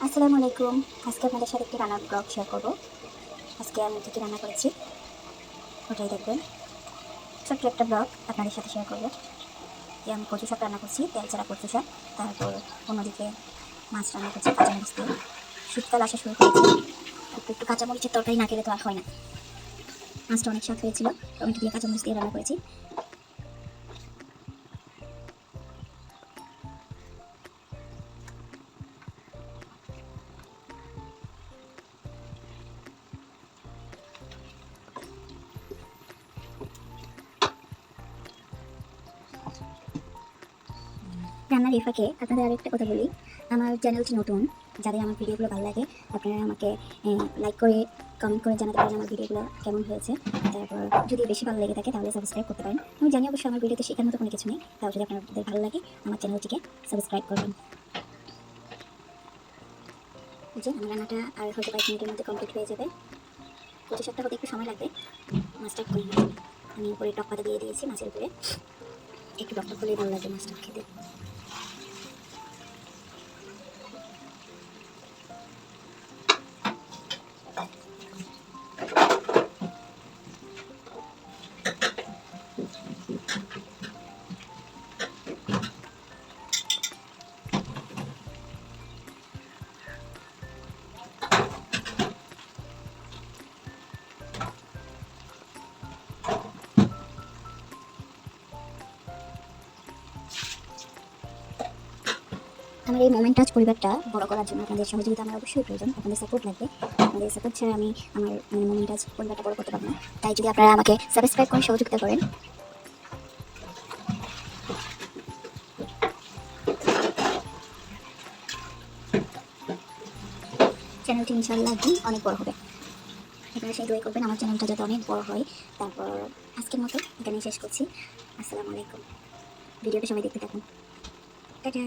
আসসালামু আলাইকুম। আজকে আপনাদের সাথে একটি রান্নার ব্লগ শেয়ার করব। আজকে আমি কী রান্না করেছি ওটাই দেখবেন। ছোট্ট একটা ব্লগ আপনাদের সাথে শেয়ার করব যে আমি কচু শাক রান্না করছি, তেল ছাড়া কচু শাক। তারপর অন্যদিকে মাছ রান্না করছি কাঁচামরিচ দিয়ে। শীতকাল আসা শুরু করেছে, একটু একটু কাঁচামরিচের তরকারি না খেলে তো আর হয় না। মাছটা অনেক স্বাদ হয়েছিল, টমেটো দিয়ে কাঁচামরিচ দিয়ে রান্না করেছি। রান্নার এই ফাঁকে আপনাদের আরেকটা কথা বলি, আমার চ্যানেলটি নতুন। যাদের আমার ভিডিওগুলো ভালো লাগে আপনারা আমাকে লাইক করে কমেন্ট করে জানাতে পারেন আমার ভিডিওগুলো কেমন হয়েছে। তারপর যদি বেশি ভালো লেগে থাকে তাহলে সাবস্ক্রাইব করতে পারেন। আমি জানি অবশ্যই আমার ভিডিওতে শেখার মতো কোনো কিছু নেই, তাও যদি আপনাদের ভালো লাগে আমার চ্যানেলটিকে সাবস্ক্রাইব করবেন। যে আমার রান্নাটা আর হয়তো 5 মিনিটের মধ্যে কমপ্লিট হয়ে যাবে। কচু শাকটা হতে একটু সময় লাগবে, মাছটা একটু হয়ে যাবে। আমি উপরে টক পাতা দিয়ে দিয়েছি মাছের উপরে, একটু টক টক করলেই ভালো লাগবে মাছটা খেতে। আমার এই মোমেন্ট টাচ পরিবারটা বড় করার জন্য আপনাদের সহযোগিতা আমার অবশ্যই প্রয়োজন। আপনাদের সাপোর্ট লাগবে। আপনাদের সাপোর্ট ছাড়া আমি আমার মোমেন্ট টাচ পরিবারটা বড় করতে পারবো না। তাই যদি আপনারা আমাকে সাবস্ক্রাইব করে সহযোগিতা করেন, চ্যানেলটি ইনশাআল্লাহ একদিন অনেক বড় হবে। আপনারা সেই দোয়া করবেন আমার চ্যানেলটা যাতে অনেক বড় হয়। তারপর আজকের মতো এখানেই শেষ করছি। আসসালামু আলাইকুম। ভিডিওটা সবাই দেখতে থাকুন। টাটা।